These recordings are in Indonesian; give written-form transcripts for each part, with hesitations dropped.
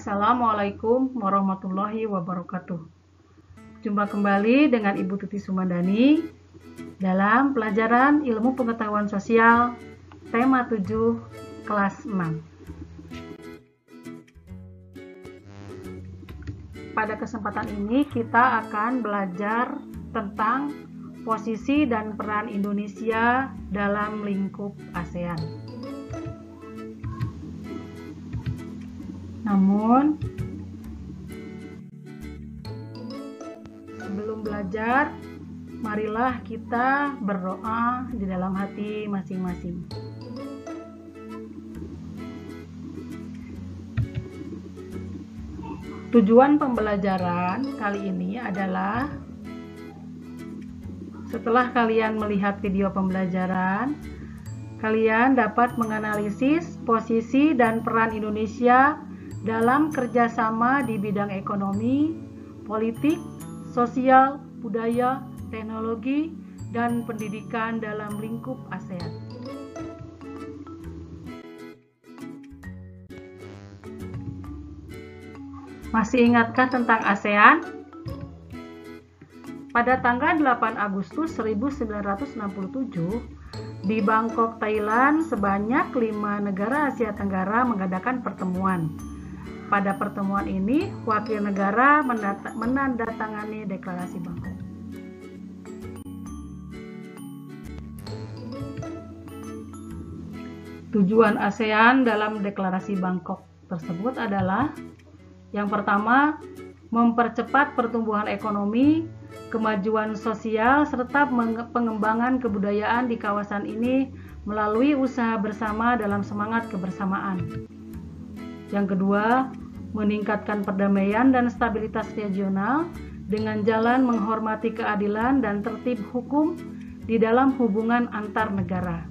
Assalamualaikum warahmatullahi wabarakatuh. Jumpa kembali dengan Ibu Tuti Sumandani dalam pelajaran Ilmu Pengetahuan Sosial tema 7 kelas 6. Pada kesempatan ini kita akan belajar tentang posisi dan peran Indonesia dalam lingkup ASEAN. Namun, sebelum belajar, marilah kita berdoa di dalam hati masing-masing. Tujuan pembelajaran kali ini adalah setelah kalian melihat video pembelajaran, kalian dapat menganalisis posisi dan peran Indonesia dalam kerjasama di bidang ekonomi, politik, sosial, budaya, teknologi, dan pendidikan dalam lingkup ASEAN. Masih ingatkah tentang ASEAN? Pada tanggal 8 Agustus 1967, di Bangkok, Thailand, sebanyak 5 negara Asia Tenggara mengadakan pertemuan. Pada pertemuan ini, wakil negara menandatangani Deklarasi Bangkok. Tujuan ASEAN dalam Deklarasi Bangkok tersebut adalah: yang pertama, mempercepat pertumbuhan ekonomi, kemajuan sosial, serta pengembangan kebudayaan di kawasan ini melalui usaha bersama dalam semangat kebersamaan. Yang kedua, meningkatkan perdamaian dan stabilitas regional dengan jalan menghormati keadilan dan tertib hukum di dalam hubungan antar negara.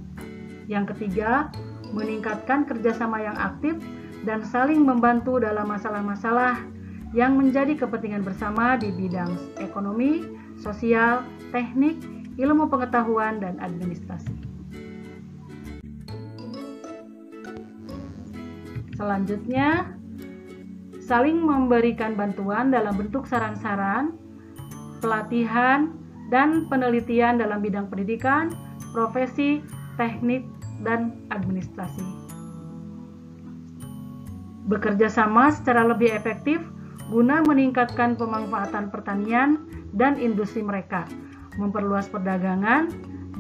Yang ketiga, meningkatkan kerjasama yang aktif dan saling membantu dalam masalah-masalah yang menjadi kepentingan bersama di bidang ekonomi, sosial, teknik, ilmu pengetahuan, dan administrasi. Selanjutnya, saling memberikan bantuan dalam bentuk saran-saran, pelatihan, dan penelitian dalam bidang pendidikan, profesi, teknik, dan administrasi. Bekerja sama secara lebih efektif guna meningkatkan pemanfaatan pertanian dan industri mereka, memperluas perdagangan,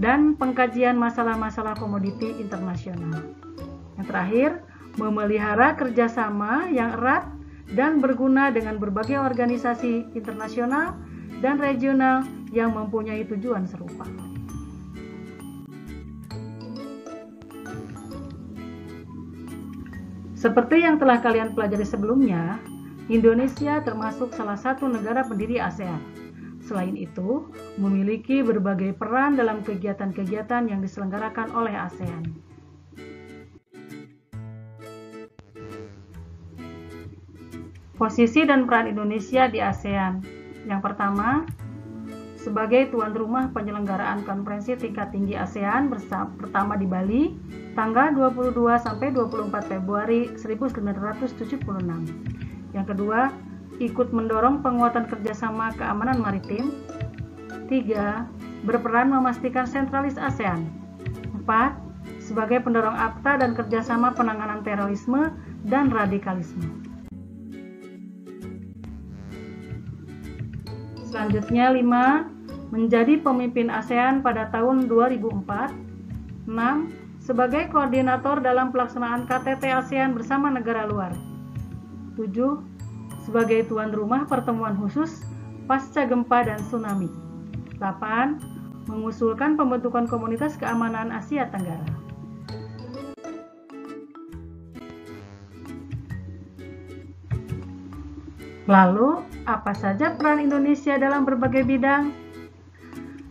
dan pengkajian masalah-masalah komoditi internasional. Yang terakhir, memelihara kerjasama yang erat dan berguna dengan berbagai organisasi internasional dan regional yang mempunyai tujuan serupa. Seperti yang telah kalian pelajari sebelumnya, Indonesia termasuk salah satu negara pendiri ASEAN. Selain itu, memiliki berbagai peran dalam kegiatan-kegiatan yang diselenggarakan oleh ASEAN. Posisi dan peran Indonesia di ASEAN. Yang pertama, sebagai tuan rumah penyelenggaraan konferensi tingkat tinggi ASEAN pertama di Bali, tanggal 22 sampai 24 Februari 1976. Yang kedua, ikut mendorong penguatan kerjasama keamanan maritim. 3. Berperan memastikan sentralis ASEAN. 4. Sebagai pendorong akta dan kerjasama penanganan terorisme dan radikalisme. Selanjutnya 5. Menjadi pemimpin ASEAN pada tahun 2004. 6. Sebagai koordinator dalam pelaksanaan KTT ASEAN bersama negara luar. 7. Sebagai tuan rumah pertemuan khusus pasca gempa dan tsunami. 8. Mengusulkan pembentukan komunitas keamanan Asia Tenggara. Lalu, apa saja peran Indonesia dalam berbagai bidang?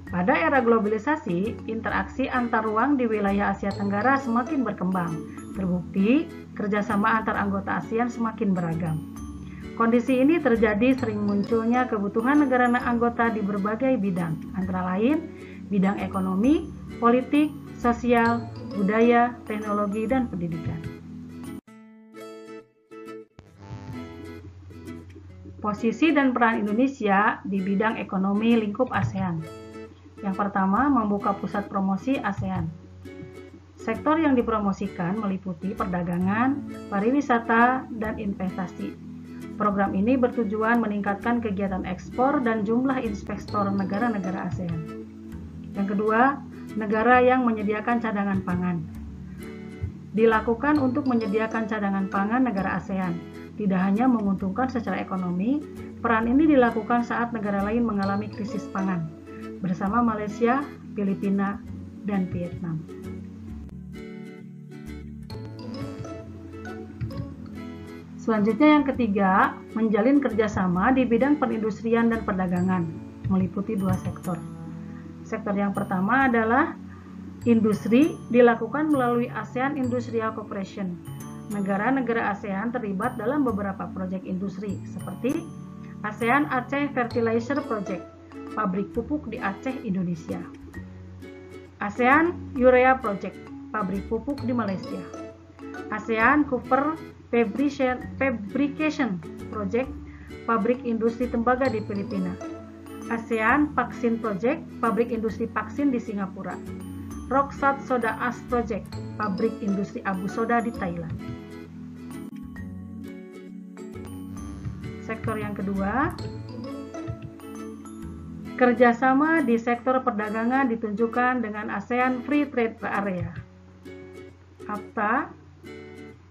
Pada era globalisasi, interaksi antar ruang di wilayah Asia Tenggara semakin berkembang. Terbukti, kerjasama antar anggota ASEAN semakin beragam. Kondisi ini terjadi sering munculnya kebutuhan negara anggota di berbagai bidang, antara lain bidang ekonomi, politik, sosial, budaya, teknologi, dan pendidikan. Posisi dan peran Indonesia di bidang ekonomi lingkup ASEAN. Yang pertama, membuka pusat promosi ASEAN. Sektor yang dipromosikan meliputi perdagangan, pariwisata, dan investasi. Program ini bertujuan meningkatkan kegiatan ekspor dan jumlah investor negara-negara ASEAN. Yang kedua, negara yang menyediakan cadangan pangan. Dilakukan untuk menyediakan cadangan pangan negara ASEAN. Tidak hanya menguntungkan secara ekonomi, peran ini dilakukan saat negara lain mengalami krisis pangan, bersama Malaysia, Filipina, dan Vietnam. Selanjutnya yang ketiga, menjalin kerjasama di bidang perindustrian dan perdagangan, meliputi dua sektor. Sektor yang pertama adalah industri, dilakukan melalui ASEAN Industrial Cooperation. Negara-negara ASEAN terlibat dalam beberapa proyek industri, seperti ASEAN Aceh Fertilizer Project, pabrik pupuk di Aceh, Indonesia. ASEAN Urea Project, pabrik pupuk di Malaysia. ASEAN Copper Fabrication Project, pabrik industri tembaga di Filipina. ASEAN Vaksin Project, pabrik industri vaksin di Singapura. Roksat Soda Ash Project, pabrik industri abu soda di Thailand. Sektor yang kedua, kerjasama di sektor perdagangan ditunjukkan dengan ASEAN Free Trade Area, AFTA,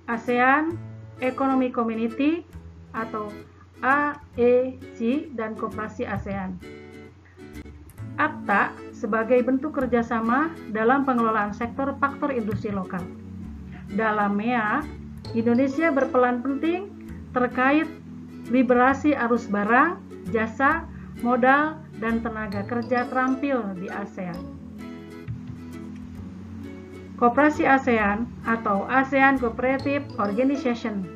ASEAN Economic Community atau AEC, dan Koperasi ASEAN. AFTA sebagai bentuk kerjasama dalam pengelolaan sektor faktor industri lokal. Dalam MEA, Indonesia berperan penting terkait liberasi arus barang, jasa, modal, dan tenaga kerja terampil di ASEAN. Koperasi ASEAN atau ASEAN Cooperative Organization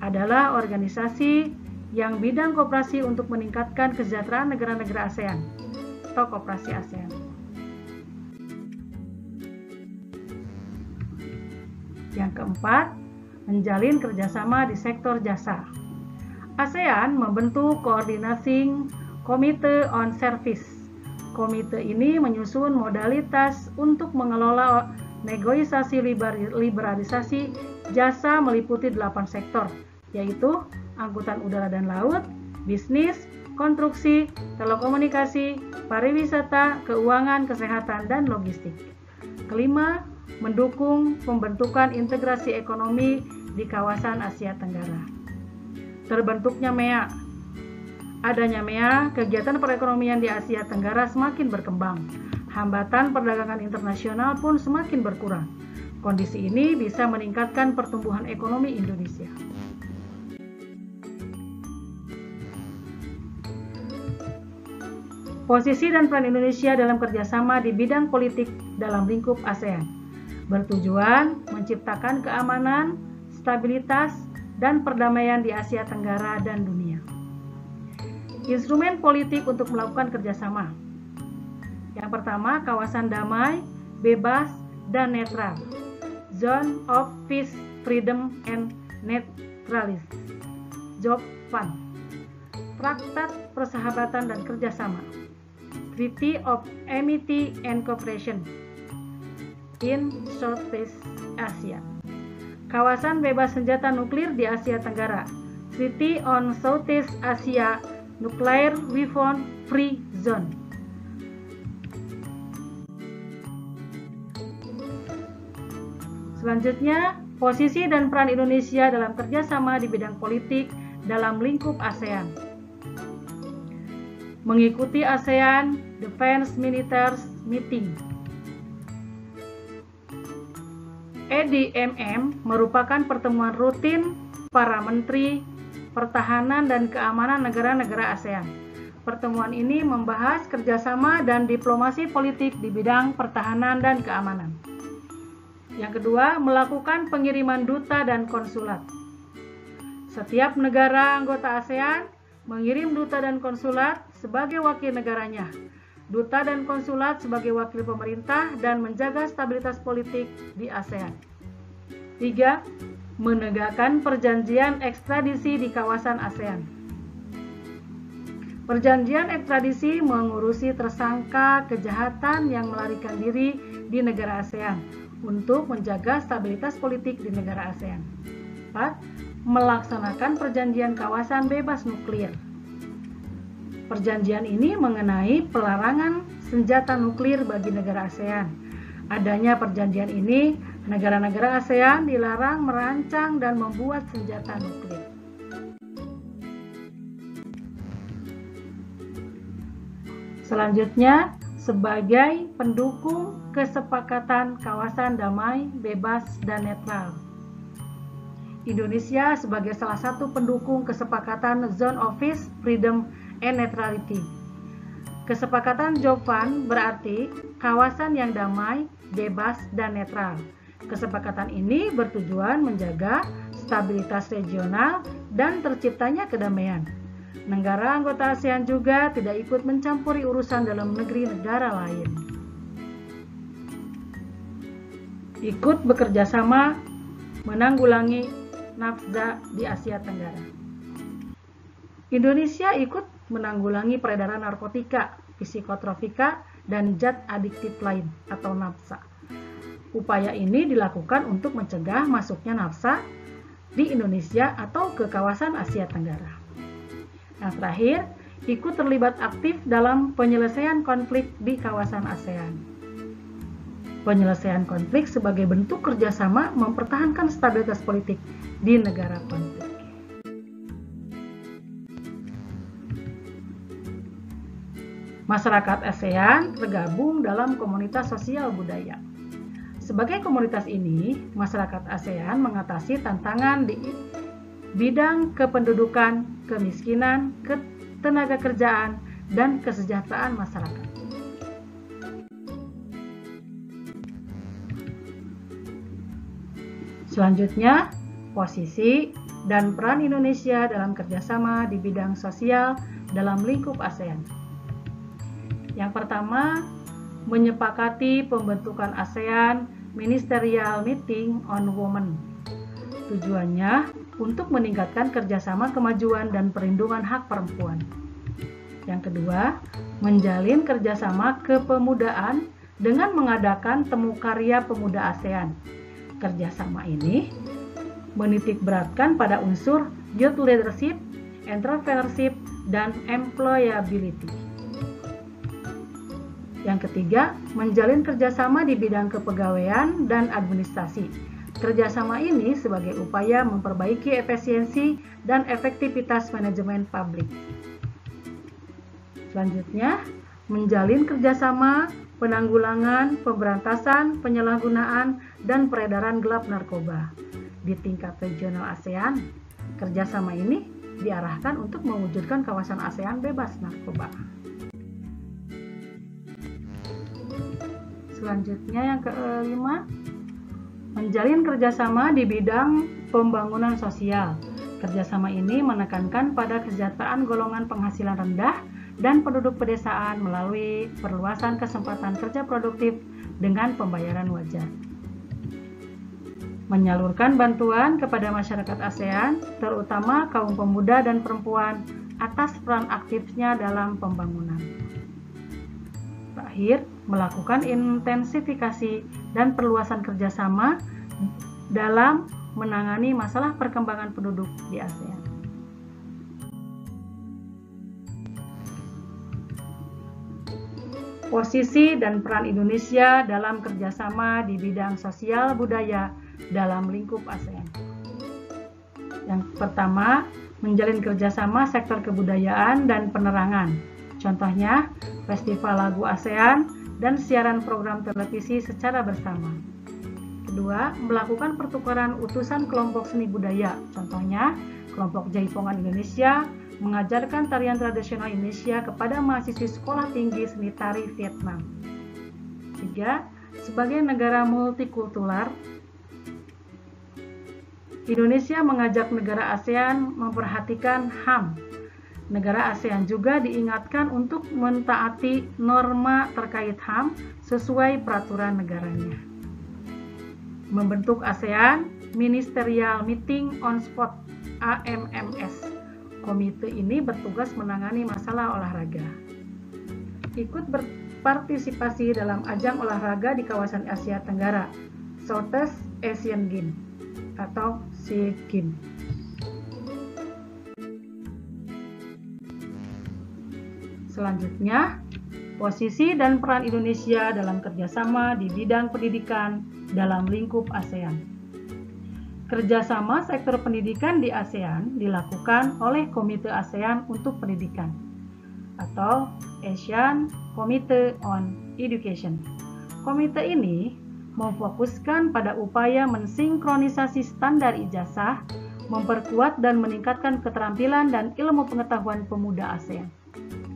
adalah organisasi yang bidang koperasi untuk meningkatkan kesejahteraan negara-negara ASEAN atau Koperasi ASEAN. Yang keempat, menjalin kerjasama di sektor jasa. ASEAN membentuk Coordinating Committee on Service. Komite ini menyusun modalitas untuk mengelola negosiasi liberalisasi jasa meliputi 8 sektor, yaitu angkutan udara dan laut, bisnis, konstruksi, telekomunikasi, pariwisata, keuangan, kesehatan, dan logistik. Kelima, mendukung pembentukan integrasi ekonomi di kawasan Asia Tenggara. Terbentuknya MEA. Adanya MEA, kegiatan perekonomian di Asia Tenggara semakin berkembang. Hambatan perdagangan internasional pun semakin berkurang. Kondisi ini bisa meningkatkan pertumbuhan ekonomi Indonesia. Posisi dan peran Indonesia dalam kerjasama di bidang politik dalam lingkup ASEAN bertujuan menciptakan keamanan, stabilitas, dan perdamaian di Asia Tenggara dan dunia. Instrumen politik untuk melakukan kerjasama. Yang pertama, kawasan damai, bebas, dan netral. Zone of Peace, Freedom, and Neutrality. Job Fund. Traktat Persahabatan dan Kerjasama. Treaty of Amity and Cooperation in Southeast Asia. Kawasan bebas senjata nuklir di Asia Tenggara. Treaty on Southeast Asia Nuclear Weapon Free Zone. Selanjutnya, posisi dan peran Indonesia dalam kerjasama di bidang politik dalam lingkup ASEAN. Mengikuti ASEAN Defense Ministers Meeting. EDMM merupakan pertemuan rutin para menteri pertahanan dan keamanan negara-negara ASEAN. Pertemuan ini membahas kerjasama dan diplomasi politik di bidang pertahanan dan keamanan. Yang kedua, melakukan pengiriman duta dan konsulat. Setiap negara anggota ASEAN mengirim duta dan konsulat sebagai wakil negaranya. Duta dan konsulat sebagai wakil pemerintah dan menjaga stabilitas politik di ASEAN. 3. Menegakkan perjanjian ekstradisi di kawasan ASEAN. Perjanjian ekstradisi mengurusi tersangka kejahatan yang melarikan diri di negara ASEAN untuk menjaga stabilitas politik di negara ASEAN. 4. Melaksanakan perjanjian kawasan bebas nuklir. Perjanjian ini mengenai pelarangan senjata nuklir bagi negara ASEAN. Adanya perjanjian ini, negara-negara ASEAN dilarang merancang dan membuat senjata nuklir. Selanjutnya, sebagai pendukung kesepakatan kawasan damai, bebas, dan netral. Indonesia sebagai salah satu pendukung kesepakatan Zone of Peace, Freedom, and Neutrality. Kesepakatan Jovan berarti kawasan yang damai, bebas, dan netral. Kesepakatan ini bertujuan menjaga stabilitas regional dan terciptanya kedamaian. Negara anggota ASEAN juga tidak ikut mencampuri urusan dalam negeri negara lain. Ikut bekerja sama menanggulangi nafsa di Asia Tenggara. Indonesia ikut menanggulangi peredaran narkotika, psikotropika, dan zat adiktif lain atau nafsa. Upaya ini dilakukan untuk mencegah masuknya nafsa di Indonesia atau ke kawasan Asia Tenggara. Yang terakhir, ikut terlibat aktif dalam penyelesaian konflik di kawasan ASEAN. Penyelesaian konflik sebagai bentuk kerjasama mempertahankan stabilitas politik di negara konflik. Masyarakat ASEAN tergabung dalam komunitas sosial budaya. Sebagai komunitas ini, masyarakat ASEAN mengatasi tantangan di bidang kependudukan, kemiskinan, ketenaga kerjaan, dan kesejahteraan masyarakat. Selanjutnya, posisi dan peran Indonesia dalam kerjasama di bidang sosial dalam lingkup ASEAN. Yang pertama, menyepakati pembentukan ASEAN Ministerial Meeting on Women. Tujuannya untuk meningkatkan kerjasama kemajuan dan perlindungan hak perempuan. Yang kedua, menjalin kerjasama kepemudaan dengan mengadakan temu karya pemuda ASEAN. Kerjasama ini menitik beratkan pada unsur youth leadership, entrepreneurship, dan employability. Yang ketiga, menjalin kerjasama di bidang kepegawaian dan administrasi. Kerjasama ini sebagai upaya memperbaiki efisiensi dan efektivitas manajemen publik. Selanjutnya, menjalin kerjasama penanggulangan, pemberantasan, penyalahgunaan, dan peredaran gelap narkoba. Di tingkat regional ASEAN, kerjasama ini diarahkan untuk mewujudkan kawasan ASEAN bebas narkoba. Selanjutnya yang kelima, menjalin kerjasama di bidang pembangunan sosial. Kerjasama ini menekankan pada kesejahteraan golongan penghasilan rendah dan penduduk pedesaan melalui perluasan kesempatan kerja produktif dengan pembayaran wajar. Menyalurkan bantuan kepada masyarakat ASEAN, terutama kaum pemuda dan perempuan, atas peran aktifnya dalam pembangunan. Terakhir, melakukan intensifikasi dan perluasan kerjasama dalam menangani masalah perkembangan penduduk di ASEAN. Posisi dan peran Indonesia dalam kerjasama di bidang sosial budaya dalam lingkup ASEAN. Yang pertama, menjalin kerjasama sektor kebudayaan dan penerangan. Contohnya, Festival Lagu ASEAN dan siaran program televisi secara bersama. Kedua, melakukan pertukaran utusan kelompok seni budaya. Contohnya, kelompok Jaipongan Indonesia mengajarkan tarian tradisional Indonesia kepada mahasiswi Sekolah Tinggi Seni Tari Vietnam. Tiga, sebagai negara multikultural, Indonesia mengajak negara ASEAN memperhatikan HAM. Negara ASEAN juga diingatkan untuk mentaati norma terkait HAM sesuai peraturan negaranya. Membentuk ASEAN Ministerial Meeting on Sport (AMMS) Komite ini bertugas menangani masalah olahraga. Ikut berpartisipasi dalam ajang olahraga di kawasan Asia Tenggara, Southeast Asian Games atau SEA Games. Selanjutnya, posisi dan peran Indonesia dalam kerjasama di bidang pendidikan dalam lingkup ASEAN. Kerjasama sektor pendidikan di ASEAN dilakukan oleh Komite ASEAN untuk Pendidikan atau Asian Committee on Education. Komite ini memfokuskan pada upaya mensinkronisasi standar ijazah, memperkuat dan meningkatkan keterampilan dan ilmu pengetahuan pemuda ASEAN.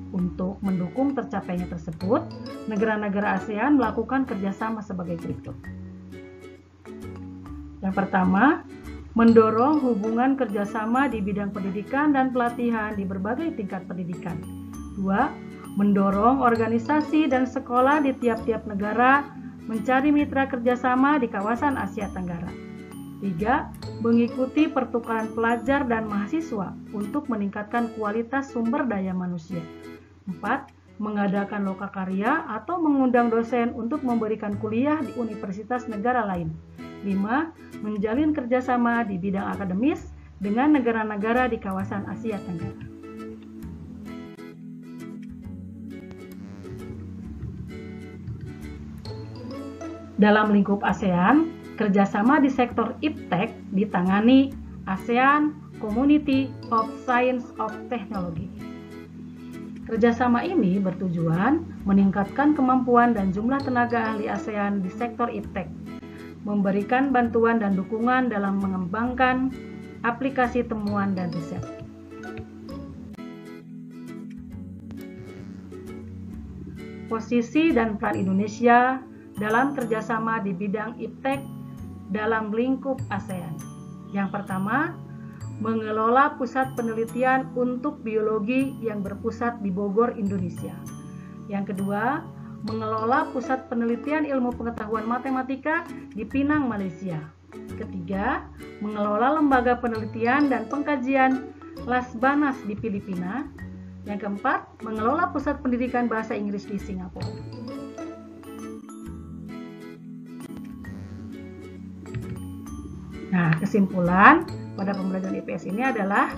Untuk mendukung tercapainya tersebut, negara-negara ASEAN melakukan kerjasama sebagai berikut. Yang pertama, mendorong hubungan kerjasama di bidang pendidikan dan pelatihan di berbagai tingkat pendidikan. 2. Mendorong organisasi dan sekolah di tiap-tiap negara mencari mitra kerjasama di kawasan Asia Tenggara. 3. Mengikuti pertukaran pelajar dan mahasiswa untuk meningkatkan kualitas sumber daya manusia. 4. Mengadakan lokakarya atau mengundang dosen untuk memberikan kuliah di universitas negara lain. 5. Menjalin kerjasama di bidang akademis dengan negara-negara di kawasan Asia Tenggara. Dalam lingkup ASEAN, kerjasama di sektor iptek ditangani ASEAN Community of Science of Technology. Kerjasama ini bertujuan meningkatkan kemampuan dan jumlah tenaga ahli ASEAN di sektor iptek, memberikan bantuan dan dukungan dalam mengembangkan aplikasi temuan dan riset. Posisi dan peran Indonesia dalam kerjasama di bidang iptek dalam lingkup ASEAN. Yang pertama, mengelola pusat penelitian untuk biologi yang berpusat di Bogor, Indonesia. Yang kedua, mengelola pusat penelitian ilmu pengetahuan matematika di Penang, Malaysia. Ketiga, mengelola lembaga penelitian dan pengkajian Lasbanas di Filipina. Yang keempat, mengelola pusat pendidikan bahasa Inggris di Singapura. Nah, kesimpulan pada pembelajaran IPS ini adalah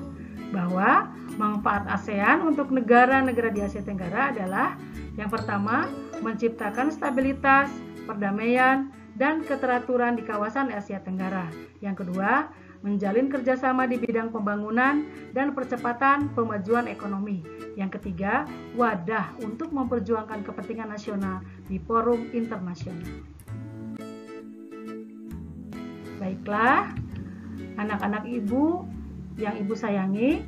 bahwa manfaat ASEAN untuk negara-negara di Asia Tenggara adalah yang pertama, menciptakan stabilitas, perdamaian, dan keteraturan di kawasan Asia Tenggara. Yang kedua, menjalin kerjasama di bidang pembangunan dan percepatan pemajuan ekonomi. Yang ketiga, wadah untuk memperjuangkan kepentingan nasional di forum internasional. Baiklah, anak-anak ibu yang ibu sayangi,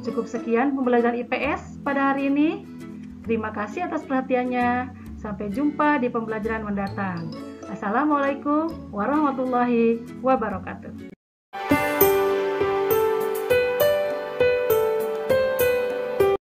cukup sekian pembelajaran IPS pada hari ini. Terima kasih atas perhatiannya. Sampai jumpa di pembelajaran mendatang. Assalamualaikum warahmatullahi wabarakatuh.